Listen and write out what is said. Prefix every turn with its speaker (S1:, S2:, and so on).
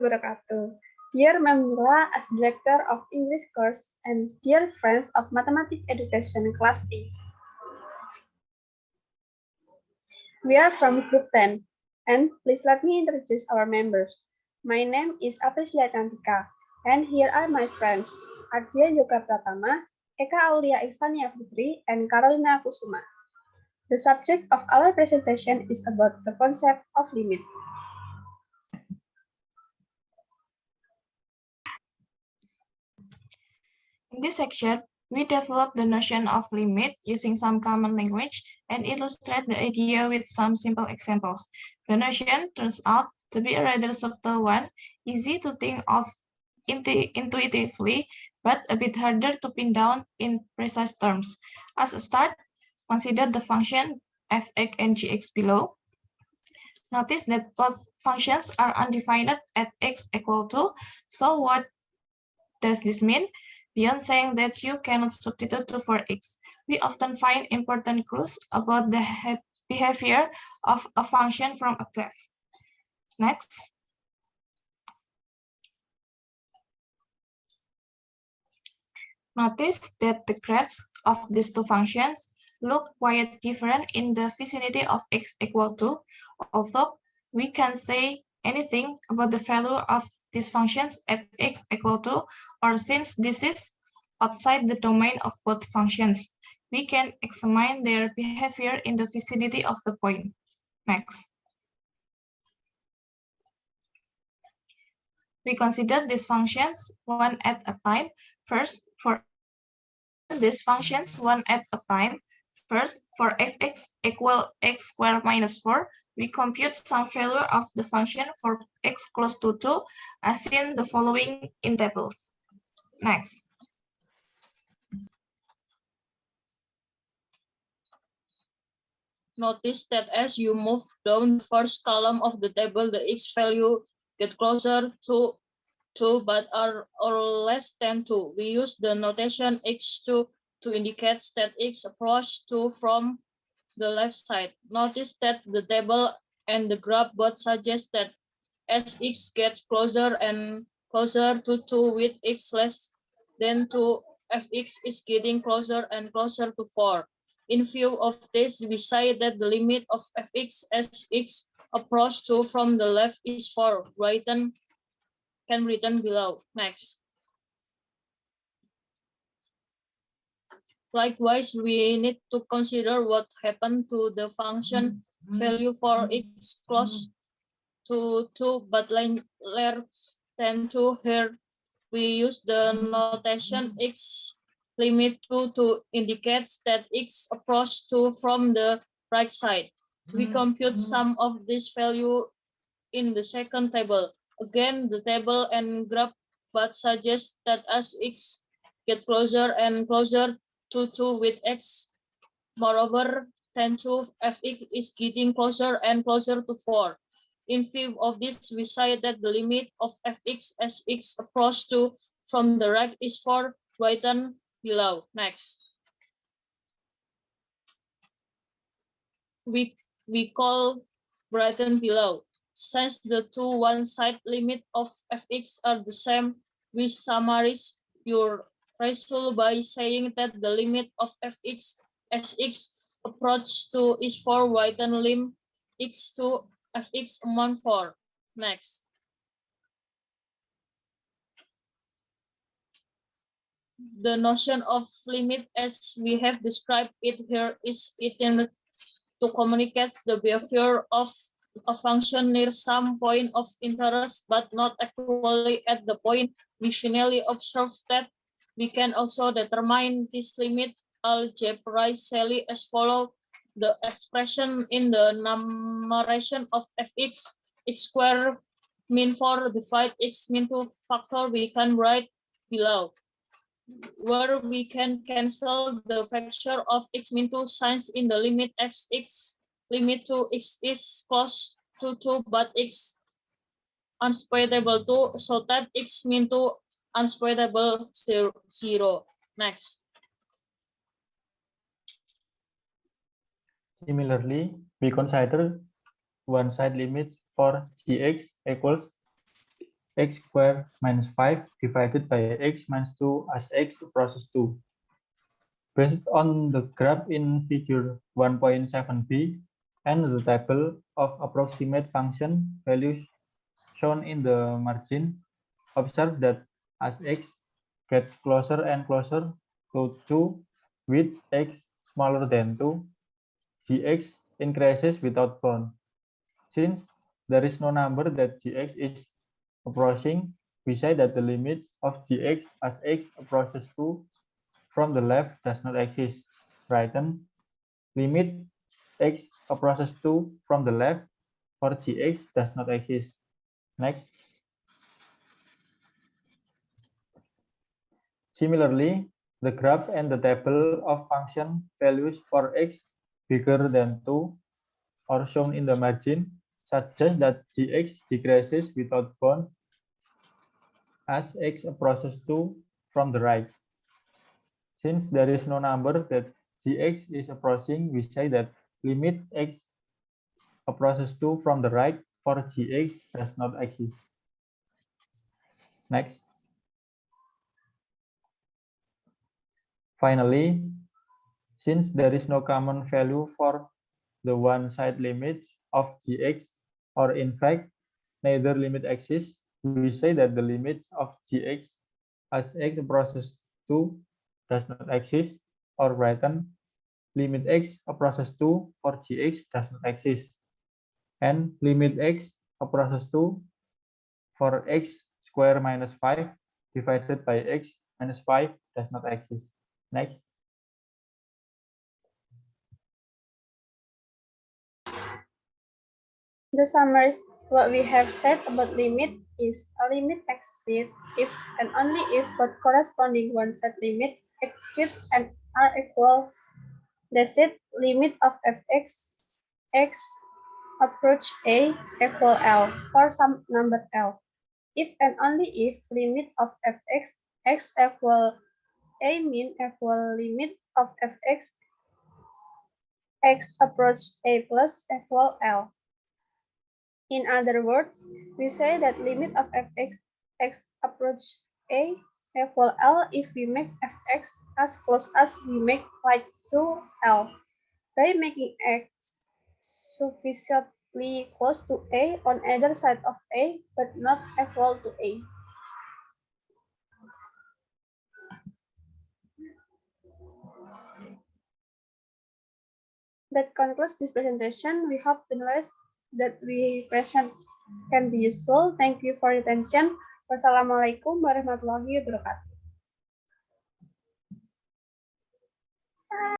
S1: wabarakatuh. Dear Mamila as Director of English course and dear friends of Mathematics Education Class A. We are from Group 10, and please let me introduce our members. My name is Aprilia Cantika, and here are my friends, Ardia Yoga Pratama, Eka Aulia Ihsania Putri, and Carolina Kusuma. The subject of our presentation is about the concept of limit.
S2: In this section, we develop the notion of limit using some common language and illustrate the idea with some simple examples. The notion turns out to be a rather subtle one, easy to think of intuitively, but a bit harder to pin down in precise terms. As a start, consider the function f(x) and gx below. Notice that both functions are undefined at x equal to, so what does this mean? Beyond saying that you cannot substitute 2 for x, we often find important clues about the behavior of a function from a graph. Next. Notice that the graphs of these two functions look quite different in the vicinity of x equal to, although we can say anything about the value of these functions at x equal to, or since this is outside the domain of both functions, we can examine their behavior in the vicinity of the point. Next. We consider these functions one at a time. First, for these functions one at a time. First, for f(x) equal x squared minus 4, we compute some value of the function for x close to 2, as in the following in tables. Next.
S3: Notice that as you move down the first column of the table, the x value get closer to 2 but are or less than 2. We use the notation x2 to indicate that x approach 2 from the left side. Notice that the table and the graph both suggest that as x gets closer and closer to 2 with x less than 2, fx is getting closer and closer to 4. In view of this, we say that the limit of fx as x approach 2 from the left is 4, written below. Next. Likewise, we need to consider what happened to the function value for x close to 2 but less than 2. Here we use the notation x limit 2 to indicate that x approach 2 from the right side. We compute some of this value in the second table. Again, the table and graph but suggest that as x get closer and closer to 2 with x, moreover, 10 to fx is getting closer and closer to 4. In view of this, we say that the limit of fx as x approach to from the right is 4, written below. Next. We call written below. Since the two one-side limit of fx are the same, we summarize your result by saying that the limit of fx as x approach to is 4, written lim x to fx amount 4. Next. The notion of limit as we have described it here is intended to communicate the behavior of a function near some point of interest, but not actually at the point. We finally observe that we can also determine this limit algebraically as follows. The expression in the numeration of fx, x squared mean 4 divide x mean 2 factor we can write below, where we can cancel the factor of x mean 2 since in the limit x limit to x is close to 2 but x unsquareable 2, so that x mean 2 unsquareable 0. Next.
S4: Similarly, we consider one-side limits for gx equals x squared minus 5 divided by x minus 2 as x approaches 2. Based on the graph in figure 1.7b and the table of approximate function values shown in the margin, observe that as x gets closer and closer to 2 with x smaller than 2, gx increases without bound. Since there is no number that gx is approaching, we say that the limits of gx as x approaches 2 from the left does not exist. Written limit x approaches 2 from the left for gx does not exist. Next. Similarly, the graph and the table of function values for x bigger than 2 are shown in the margin suggest that gx decreases without bound as x approaches 2 from the right. Since there is no number that gx is approaching, we say that limit x approaches 2 from the right for gx does not exist. Next. Finally, since there is no common value for the one-side limits of gx, or in fact, neither limit exists, we say that the limits of gx as x approaches 2 does not exist, or written limit x approaches 2 for gx does not exist, and limit x approaches 2 for x squared minus 5 divided by x minus 5 does not exist. Next.
S1: The summary, what we have said about limit is a limit exists if and only if both corresponding one-side limit exist and are equal. That's it, limit of fx x approach a equal L for some number L. If and only if limit of fx x equal a mean equal limit of fx x approach a plus equal L. In other words, we say that limit of fx x approach a equal L if we make fx as close as we make like to L. By making x sufficiently close to a on either side of a but not equal to a. That concludes this presentation. We hope the knowledge that we present can be useful. Thank you for your attention. Wassalamualaikum warahmatullahi wabarakatuh.